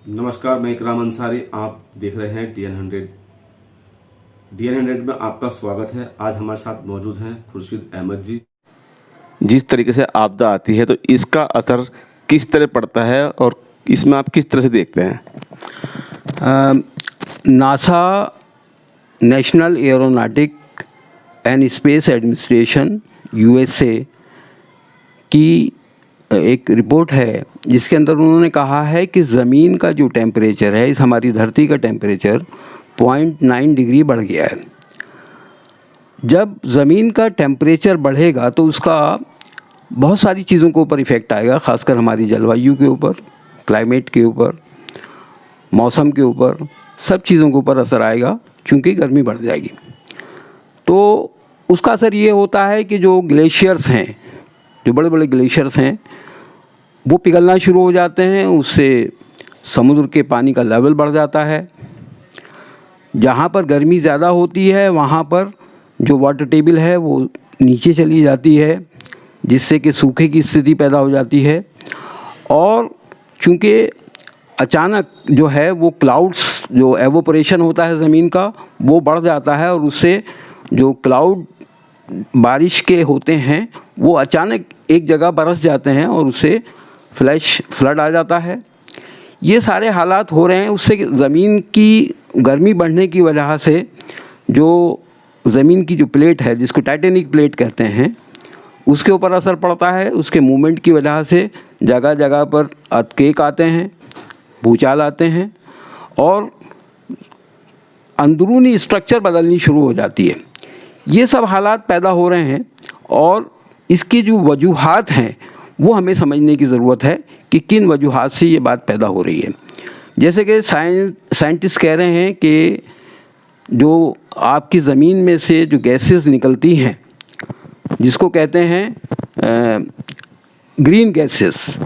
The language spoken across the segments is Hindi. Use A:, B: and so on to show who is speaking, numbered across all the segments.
A: नमस्कार, मैं इकराम अंसारी। आप देख रहे हैं DN100। DN100 में आपका स्वागत है। आज हमारे साथ मौजूद हैं खुर्शीद अहमद जी। जिस तरीके से आपदा आती है तो इसका असर किस तरह पड़ता है और इसमें आप किस तरह से देखते हैं?
B: NASA, national aeronautic and space administration USA की एक रिपोर्ट है जिसके अंदर उन्होंने कहा है कि ज़मीन का जो टेम्परेचर है, इस हमारी धरती का टेम्परेचर 0.9 डिग्री बढ़ गया है। जब ज़मीन का टेम्परेचर बढ़ेगा तो उसका बहुत सारी चीज़ों के ऊपर इफ़ेक्ट आएगा, ख़ासकर हमारी जलवायु के ऊपर, क्लाइमेट के ऊपर, मौसम के ऊपर, सब चीज़ों के ऊपर असर आएगा क्योंकि गर्मी बढ़ जाएगी। तो उसका असर ये होता है कि जो ग्लेशियर्स हैं, जो बड़े बड़े ग्लेशियर्स हैं, वो पिघलना शुरू हो जाते हैं। उससे समुद्र के पानी का लेवल बढ़ जाता है। जहाँ पर गर्मी ज़्यादा होती है वहाँ पर जो वाटर टेबल है वो नीचे चली जाती है, जिससे कि सूखे की स्थिति पैदा हो जाती है। और चूँकि अचानक जो है वो क्लाउड्स, जो एवोपरेशन होता है ज़मीन का, वो बढ़ जाता है और उससे जो क्लाउड बारिश के होते हैं वो अचानक एक जगह बरस जाते हैं और उससे फ्लड आ जाता है। ये सारे हालात हो रहे हैं। उससे ज़मीन की गर्मी बढ़ने की वजह से जो ज़मीन की जो प्लेट है, जिसको टाइटेनिक प्लेट कहते हैं, उसके ऊपर असर पड़ता है। उसके मूवमेंट की वजह से जगह जगह पर अर्थक्वेक आते हैं, भूचाल आते हैं और अंदरूनी स्ट्रक्चर बदलनी शुरू हो जाती है। ये सब हालात पैदा हो रहे हैं और इसकी जो वजूहात हैं वो हमें समझने की ज़रूरत है कि किन वजूहात से ये बात पैदा हो रही है। जैसे कि साइंटिस्ट कह रहे हैं कि जो आपकी ज़मीन में से जो गैसेस निकलती हैं, जिसको कहते हैं ग्रीन गैसेस,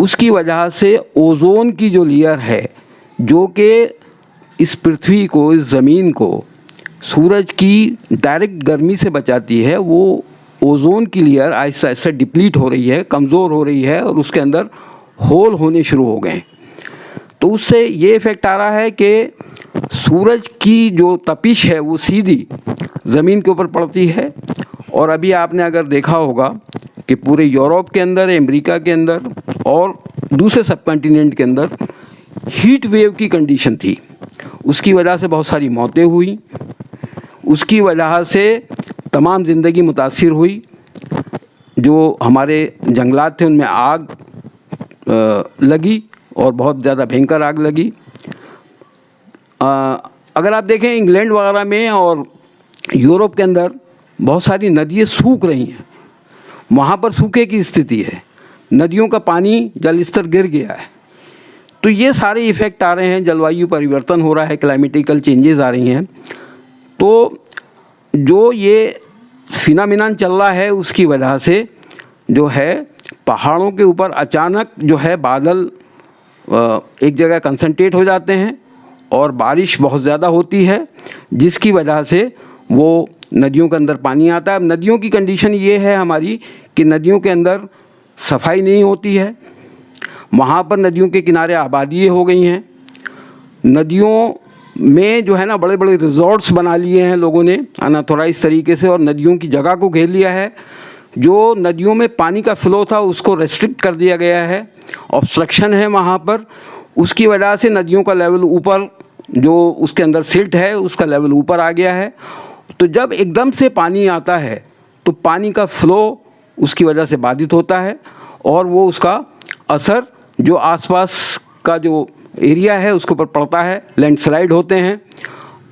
B: उसकी वजह से ओज़ोन की जो लेयर है, जो कि इस पृथ्वी को, इस ज़मीन को सूरज की डायरेक्ट गर्मी से बचाती है, वो ओज़ोन की लेयर आहिस्ता आहिस्ता डिप्लीट हो रही है, कमज़ोर हो रही है और उसके अंदर होल होने शुरू हो गए। तो उससे ये इफ़ेक्ट आ रहा है कि सूरज की जो तपिश है वो सीधी ज़मीन के ऊपर पड़ती है। और अभी आपने अगर देखा होगा कि पूरे यूरोप के अंदर, अमेरिका के अंदर और दूसरे सब कॉन्टिनेंट के अंदर हीट वेव की कंडीशन थी। उसकी वजह से बहुत सारी मौतें हुई, उसकी वजह से तमाम ज़िंदगी मुतासिर हुई। जो हमारे जंगलात थे उनमें आग लगी और बहुत ज़्यादा भयंकर आग लगी। अगर आप देखें इंग्लैंड वगैरह में और यूरोप के अंदर बहुत सारी नदियाँ सूख रही हैं। वहाँ पर सूखे की स्थिति है, नदियों का पानी, जल स्तर गिर गया है। तो ये सारे इफ़ेक्ट आ रहे हैं, जलवायु परिवर्तन हो रहा है, क्लाइमेटिकल चेंजेस आ रही हैं। तो जो ये फिनोमेनन चल रहा है उसकी वजह से जो है पहाड़ों के ऊपर अचानक जो है बादल एक जगह कंसंट्रेट हो जाते हैं और बारिश बहुत ज़्यादा होती है, जिसकी वजह से वो नदियों के अंदर पानी आता है। अब नदियों की कंडीशन ये है हमारी कि नदियों के अंदर सफाई नहीं होती है। वहाँ पर नदियों के किनारे आबादी हो गई हैं। नदियों में जो है ना बड़े बड़े रिजॉर्ट्स बना लिए हैं लोगों ने अनऑथोराइज तरीके से, और नदियों की जगह को घेर लिया है। जो नदियों में पानी का फ्लो था उसको रेस्ट्रिक्ट कर दिया गया है, ऑब्स्ट्रक्शन है वहाँ पर। उसकी वजह से नदियों का लेवल ऊपर, जो उसके अंदर सिल्ट है उसका लेवल ऊपर आ गया है। तो जब एकदम से पानी आता है तो पानी का फ्लो उसकी वजह से बाधित होता है और वो उसका असर जो आसपास का जो एरिया है उसके ऊपर पड़ता है, लैंडस्लाइड होते हैं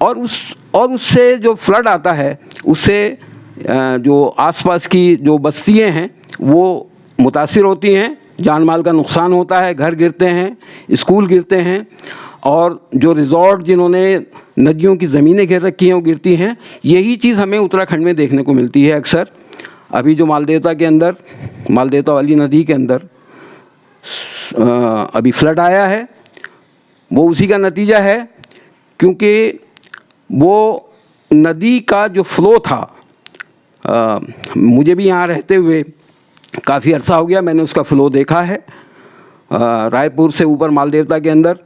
B: और उससे जो फ्लड आता है उससे जो आसपास की जो बस्तियाँ हैं वो मुतासिर होती हैं, जान माल का नुकसान होता है, घर गिरते हैं, स्कूल गिरते हैं और जो रिजॉर्ट जिन्होंने नदियों की ज़मीनें घेर रखी हैं वो गिरती हैं। यही चीज़ हमें उत्तराखंड में देखने को मिलती है अक्सर। अभी जो मालदेवता के अंदर, मालदेवता वाली नदी के अंदर अभी फ्लड आया है, वो उसी का नतीजा है, क्योंकि वो नदी का जो फ़्लो था, मुझे भी यहाँ रहते हुए काफ़ी अर्सा हो गया, मैंने उसका फ़्लो देखा है। रायपुर से ऊपर मालदेवता के अंदर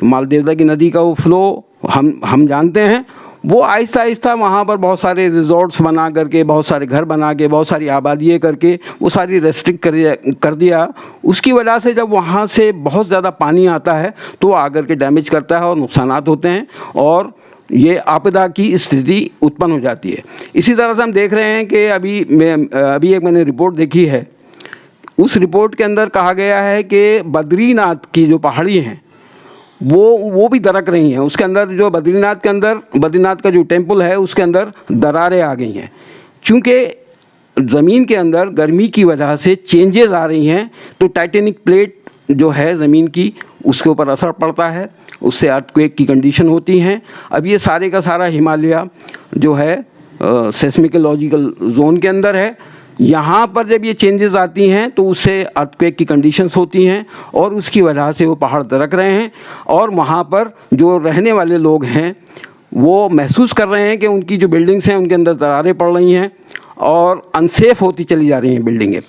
B: मालदेवता की नदी का वो फ्लो हम जानते हैं, वो आहिस्ता आहिस्ता वहाँ पर बहुत सारे रिजॉर्ट्स बना करके, बहुत सारे घर बना के, बहुत सारी आबादियाँ करके वो सारी रेस्ट्रिक्ट कर दिया। उसकी वजह से जब वहाँ से बहुत ज़्यादा पानी आता है तो वो आकर के डैमेज करता है और नुकसानात होते हैं और ये आपदा की स्थिति उत्पन्न हो जाती है। इसी तरह से हम देख रहे हैं कि अभी एक मैंने रिपोर्ट देखी है, उस रिपोर्ट के अंदर कहा गया है कि बद्रीनाथ की जो पहाड़ी हैं वो भी दरक रही हैं। उसके अंदर जो बद्रीनाथ का जो टेम्पल है उसके अंदर दरारें आ गई हैं, चूँकि ज़मीन के अंदर गर्मी की वजह से चेंजेस आ रही हैं, तो टाइटेनिक प्लेट जो है ज़मीन की उसके ऊपर असर पड़ता है, उससे अर्थक्वेक की कंडीशन होती हैं। अब ये सारे का सारा हिमालय जो है सेस्मिकोलॉजिकल जोन के अंदर है। यहाँ पर जब ये चेंजेस आती हैं तो उससे अर्थक्वेक की कंडीशंस होती हैं और उसकी वजह से वो पहाड़ दरक रहे हैं और वहाँ पर जो रहने वाले लोग हैं वो महसूस कर रहे हैं कि उनकी जो बिल्डिंग्स हैं उनके अंदर दरारें पड़ रही हैं और अनसेफ होती चली जा रही हैं बिल्डिंगें।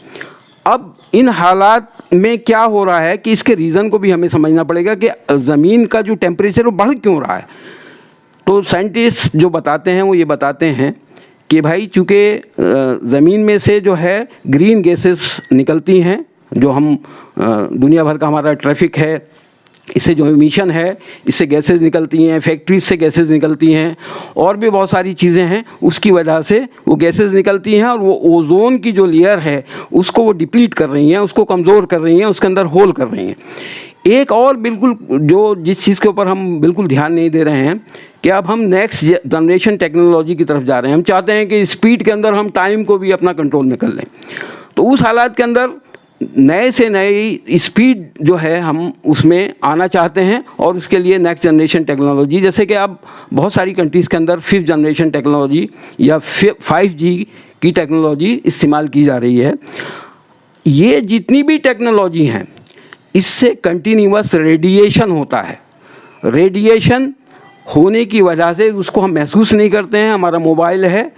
B: अब इन हालात में क्या हो रहा है कि इसके रीज़न को भी हमें समझना पड़ेगा कि ज़मीन का जो टेम्परेचर वो बढ़ क्यों रहा है। तो साइंटिस्ट जो बताते हैं वो ये बताते हैं कि भाई चूँकि ज़मीन में से जो है ग्रीन गैसेस निकलती हैं, जो हम दुनिया भर का हमारा ट्रैफिक है, इससे जो एमिशन है इससे गैसेस निकलती हैं, फैक्ट्रीज से गैसेस निकलती हैं और भी बहुत सारी चीज़ें हैं, उसकी वजह से वो गैसेस निकलती हैं और वो ओजोन की जो लेयर है उसको वो डिप्लीट कर रही हैं, उसको कमज़ोर कर रही हैं, उसके अंदर होल कर रही हैं। एक और बिल्कुल जो जिस चीज़ के ऊपर हम बिल्कुल ध्यान नहीं दे रहे हैं कि अब हम नेक्स्ट जनरेशन टेक्नोलॉजी की तरफ जा रहे हैं। हम चाहते हैं कि स्पीड के अंदर हम टाइम को भी अपना कंट्रोल में कर लें, तो उस हालात के अंदर नए से नई स्पीड जो है हम उसमें आना चाहते हैं और उसके लिए नेक्स्ट जनरेशन टेक्नोलॉजी, जैसे कि अब बहुत सारी कंट्रीज़ के अंदर 5th जनरेशन टेक्नोलॉजी या 5G की टेक्नोलॉजी इस्तेमाल की जा रही है। ये जितनी भी टेक्नोलॉजी हैं इससे कंटिन्यूअस रेडिएशन होता है। रेडिएशन होने की वजह से उसको हम महसूस नहीं करते हैं। हमारा मोबाइल है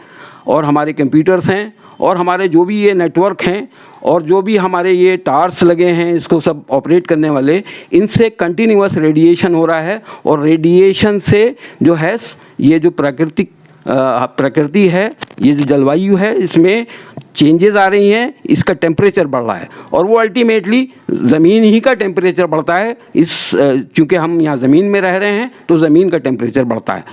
B: और हमारे कंप्यूटर्स हैं और हमारे जो भी ये नेटवर्क हैं और जो भी हमारे ये टावर्स लगे हैं इसको सब ऑपरेट करने वाले, इनसे कंटिन्यूअस रेडिएशन हो रहा है और रेडिएशन से जो है ये जो प्रकृति है, ये जो जलवायु है, इसमें चेंजेस आ रही हैं, इसका टेम्परेचर बढ़ रहा है और वो अल्टीमेटली ज़मीन ही का टेम्परेचर बढ़ता है। चूँकि हम यहाँ ज़मीन में रह रहे हैं तो ज़मीन का टेम्परेचर बढ़ता है।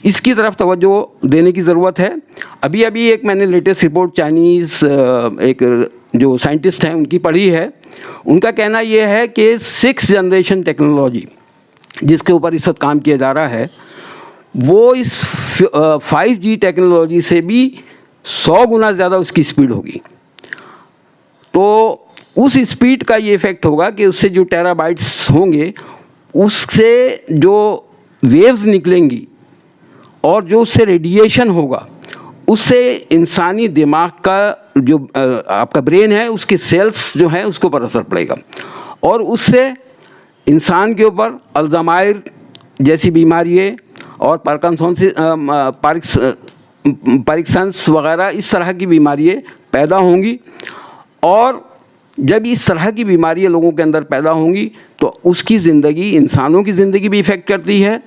B: इसकी तरफ तवज्जो देने की ज़रूरत है। अभी एक मैंने लेटेस्ट रिपोर्ट चाइनीज़ एक जो साइंटिस्ट हैं उनकी पढ़ी है। उनका कहना ये है कि 6th जनरेशन टेक्नोलॉजी जिसके ऊपर इस वक्त काम किया जा रहा है वो इस 5G टेक्नोलॉजी से भी 100 गुना ज़्यादा उसकी स्पीड होगी। तो उस स्पीड का ये इफ़ेक्ट होगा कि उससे जो टेराबाइट्स होंगे उससे जो वेव्स निकलेंगी और जो उससे रेडिएशन होगा उससे इंसानी दिमाग का जो आपका ब्रेन है उसके सेल्स जो हैं उसके ऊपर असर पड़ेगा और उससे इंसान के ऊपर अल्जामायर जैसी बीमारियाँ और पार्किंसंस वगैरह इस तरह की बीमारियाँ पैदा होंगी। और जब इस तरह की बीमारियाँ लोगों के अंदर पैदा होंगी तो उसकी ज़िंदगी, इंसानों की ज़िंदगी भी इफ़ेक्ट करती है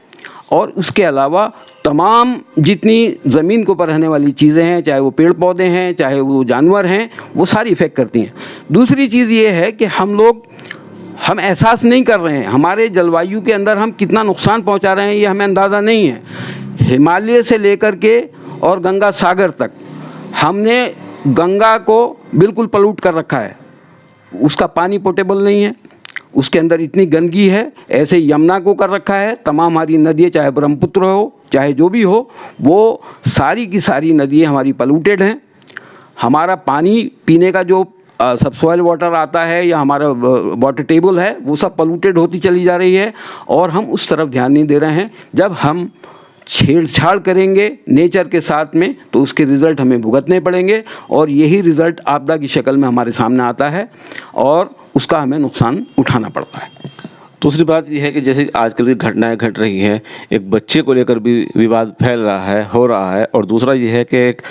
B: और उसके अलावा तमाम जितनी ज़मीन के ऊपर रहने वाली चीज़ें हैं, चाहे वो पेड़ पौधे हैं, चाहे वो जानवर हैं, वो सारी इफ़ेक्ट करती हैं। दूसरी चीज़ ये है कि हम एहसास नहीं कर रहे हैं हमारे जलवायु के अंदर हम कितना नुकसान पहुंचा रहे हैं, ये हमें अंदाज़ा नहीं है। हिमालय से लेकर के और गंगा सागर तक हमने गंगा को बिल्कुल पलूट कर रखा है, उसका पानी पोर्टेबल नहीं है, उसके अंदर इतनी गंदगी है। ऐसे यमुना को कर रखा है, तमाम हमारी नदियाँ चाहे ब्रह्मपुत्र हो चाहे जो भी हो, वो सारी की सारी नदियाँ हमारी पलूटेड हैं। हमारा पानी पीने का जो सबसॉइल वाटर आता है या हमारा वाटर टेबल है वो सब पलूटेड होती चली जा रही है और हम उस तरफ ध्यान नहीं दे रहे हैं। जब हम छेड़छाड़ करेंगे नेचर के साथ में तो उसके रिज़ल्ट हमें भुगतने पड़ेंगे और यही रिज़ल्ट आपदा की शक्ल में हमारे सामने आता है और उसका हमें नुकसान उठाना पड़ता है।
A: दूसरी बात यह है कि जैसे आजकल की घटनाएं घट रही हैं, एक बच्चे को लेकर भी विवाद फैल रहा है, हो रहा है, और दूसरा ये है कि एक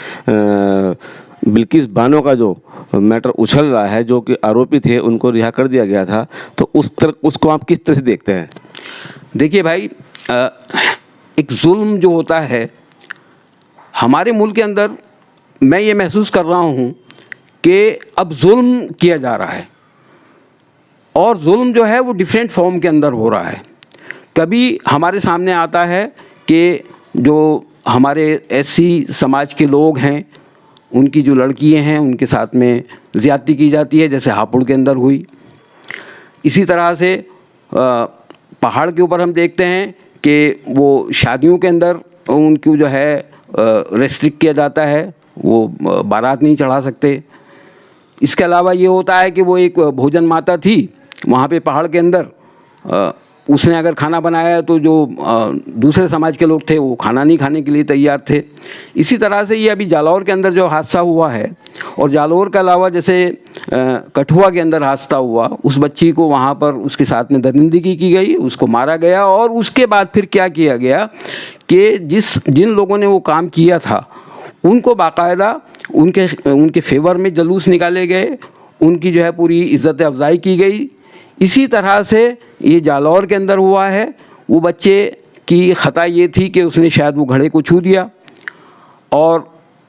A: बिल्किस बानो का जो मैटर उछल रहा है, जो कि आरोपी थे उनको रिहा कर दिया गया था, तो उसको आप किस तरह से देखते हैं?
B: देखिए भाई, एक जुल्म जो होता है हमारे मुल्क के अंदर, मैं ये महसूस कर रहा हूँ कि अब जुल्म किया जा रहा है, और जुल्म जो है वो डिफरेंट फॉर्म के अंदर हो रहा है। कभी हमारे सामने आता है कि जो हमारे एससी समाज के लोग हैं, उनकी जो लड़कियां हैं उनके साथ में ज़्यादती की जाती है, जैसे हापुड़ के अंदर हुई। इसी तरह से पहाड़ के ऊपर हम देखते हैं कि वो शादियों के अंदर उनको जो है रेस्ट्रिक्ट किया जाता है, वो बारात नहीं चढ़ा सकते। इसके अलावा ये होता है कि वो एक भोजन माता थी वहाँ पे पहाड़ के अंदर, उसने अगर खाना बनाया तो जो दूसरे समाज के लोग थे वो खाना नहीं खाने के लिए तैयार थे। इसी तरह से ये अभी जालौर के अंदर जो हादसा हुआ है, और जालौर के अलावा जैसे कठुआ के अंदर हादसा हुआ, उस बच्ची को वहाँ पर उसके साथ में दरिंदगी की गई, उसको मारा गया, और उसके बाद फिर क्या किया गया कि जिन लोगों ने वो काम किया था उनको बाकायदा उनके फेवर में जलूस निकाले गए, उनकी जो है पूरी इज़्ज़त अफजाई की गई। इसी तरह से ये जालौर के अंदर हुआ है। वो बच्चे की ख़ता ये थी कि उसने शायद वो घड़े को छू दिया, और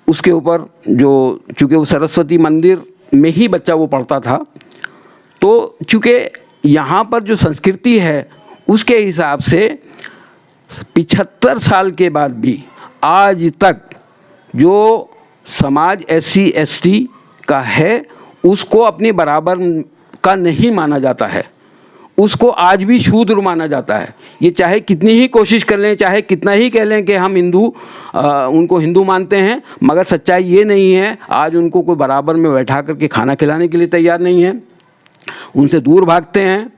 B: उसके ऊपर जो चूँकि वो सरस्वती मंदिर में ही बच्चा वो पढ़ता था, तो चूँकि यहाँ पर जो संस्कृति है उसके हिसाब से 75 साल के बाद भी आज तक जो समाज SC ST का है उसको अपने बराबर का नहीं माना जाता है, उसको आज भी शूद्र माना जाता है। ये चाहे कितनी ही कोशिश कर लें, चाहे कितना ही कह लें कि हम उनको हिंदू मानते हैं, मगर सच्चाई ये नहीं है। आज उनको कोई बराबर में बैठा करके खाना खिलाने के लिए तैयार नहीं है, उनसे दूर भागते हैं।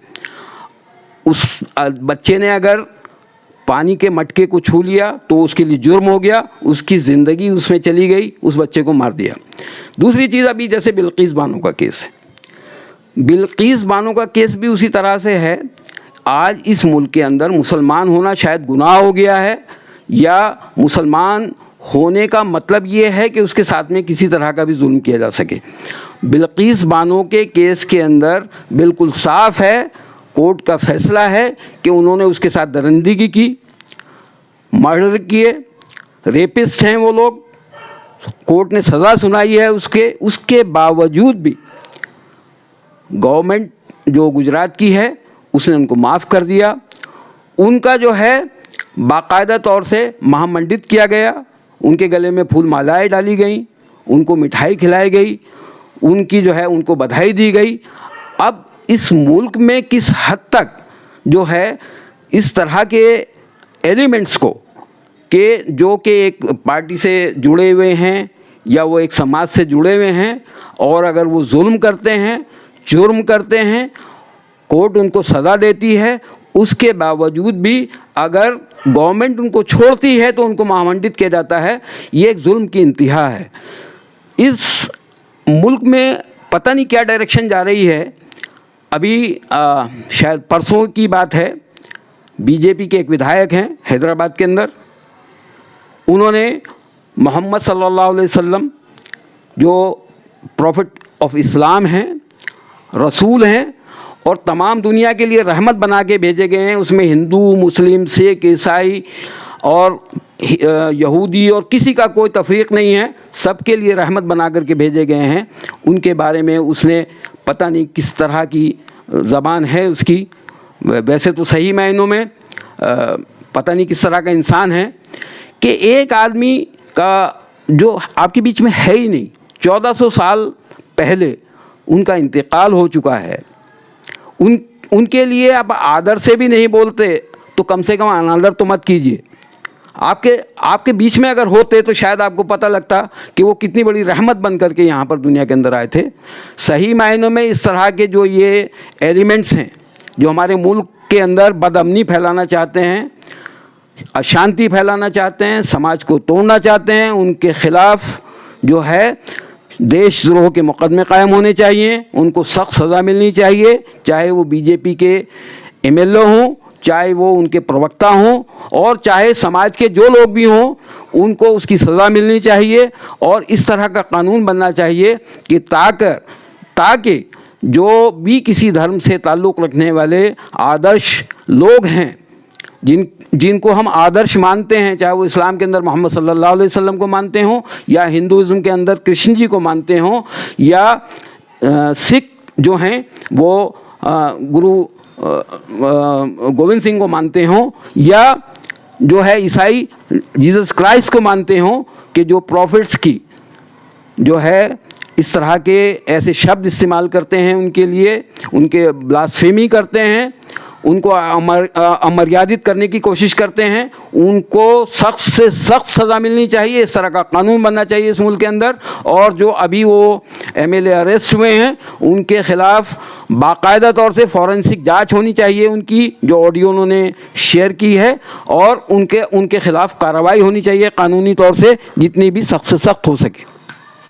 B: उस बच्चे ने अगर पानी के मटके को छू लिया तो उसके लिए जुर्म हो गया, उसकी ज़िंदगी उसमें चली गई, उस बच्चे को मार दिया। दूसरी चीज़, अभी जैसे बिल्किस बानो का केस है, बिल्किस बानो का केस भी उसी तरह से है। आज इस मुल्क के अंदर मुसलमान होना शायद गुनाह हो गया है, या मुसलमान होने का मतलब ये है कि उसके साथ में किसी तरह का भी जुल्म किया जा सके। बिल्किस बानो के केस के अंदर बिल्कुल साफ है, कोर्ट का फैसला है कि उन्होंने उसके साथ दरिंदगी की, मर्डर किए, रेपिस्ट हैं वो लोग, कोर्ट ने सज़ा सुनाई है उसके बावजूद भी गवर्नमेंट जो गुजरात की है उसने उनको माफ़ कर दिया। उनका जो है बाकायदा तौर से महामंडित किया गया, उनके गले में फूल मालाएँ डाली गई, उनको मिठाई खिलाई गई, उनकी जो है उनको बधाई दी गई। अब इस मुल्क में किस हद तक जो है इस तरह के एलिमेंट्स को जो कि एक पार्टी से जुड़े हुए हैं या वो एक समाज से जुड़े हुए हैं, और अगर वो जुल्म करते हैं, जुर्म करते हैं, कोर्ट उनको सज़ा देती है, उसके बावजूद भी अगर गवर्नमेंट उनको छोड़ती है तो उनको महामंडित किया जाता है। ये एक जुल्म की इंतहा है। इस मुल्क में पता नहीं क्या डायरेक्शन जा रही है। अभी शायद परसों की बात है, बीजेपी के एक विधायक हैं हैदराबाद के अंदर, उन्होंने मोहम्मद सल्लल्लाहु अलैहि वसल्लम जो प्रॉफिट ऑफ इस्लाम हैं, रसूल हैं, और तमाम दुनिया के लिए रहमत बना के भेजे गए हैं, उसमें हिंदू, मुस्लिम, सिख, ईसाई और यहूदी और किसी का कोई तफरीक नहीं है, सबके लिए रहमत बना करके भेजे गए हैं। उनके बारे में उसने पता नहीं किस तरह की ज़बान है उसकी, वैसे तो सही मायनों में पता नहीं किस तरह का इंसान है कि एक आदमी का जो आपके बीच में है ही नहीं। 1400 साल पहले उनका इंतकाल हो चुका है। उनके लिए आप आदर से भी नहीं बोलते तो कम से कम अनादर तो मत कीजिए। आपके बीच में अगर होते तो शायद आपको पता लगता कि वो कितनी बड़ी रहमत बन करके यहाँ पर दुनिया के अंदर आए थे। सही मायनों में इस तरह के जो ये एलिमेंट्स हैं जो हमारे मुल्क के अंदर बदअमनी फैलाना चाहते हैं, अशांति फैलाना चाहते हैं, समाज को तोड़ना चाहते हैं, उनके ख़िलाफ़ जो है देशद्रोह के मुकदमे कायम होने चाहिए, उनको सख्त सज़ा मिलनी चाहिए, चाहे वो बीजेपी के MLA हों, चाहे वो उनके प्रवक्ता हों, और चाहे समाज के जो लोग भी हों, उनको उसकी सज़ा मिलनी चाहिए। और इस तरह का कानून बनना चाहिए कि ताकि जो भी किसी धर्म से ताल्लुक़ रखने वाले आदर्श लोग हैं जिनको हम आदर्श मानते हैं, चाहे वो इस्लाम के अंदर मोहम्मद सल्लल्लाहु अलैहि वसल्लम को मानते हों, या हिंदुज़्म के अंदर कृष्ण जी को मानते हों, या सिख जो हैं वो गुरु गोविंद सिंह को मानते हों, या जो है ईसाई जीसस क्राइस्ट को मानते हों, कि जो प्रॉफिट्स की जो है इस तरह के ऐसे शब्द इस्तेमाल करते हैं, उनके लिए उनके ब्लास्फेमी करते हैं, उनको अमर्यादित करने की कोशिश करते हैं, उनको सख्त से सख्त सज़ा मिलनी चाहिए। इस तरह का कानून बनना चाहिए इस मुल्क के अंदर। और जो अभी वो एमएलए अरेस्ट हुए हैं, उनके ख़िलाफ़ बाकायदा तौर से फॉरेंसिक जांच होनी चाहिए, उनकी जो ऑडियो उन्होंने शेयर की है, और उनके ख़िलाफ़ कार्रवाई होनी चाहिए कानूनी तौर से, जितनी भी सख्त से सख्त हो सके।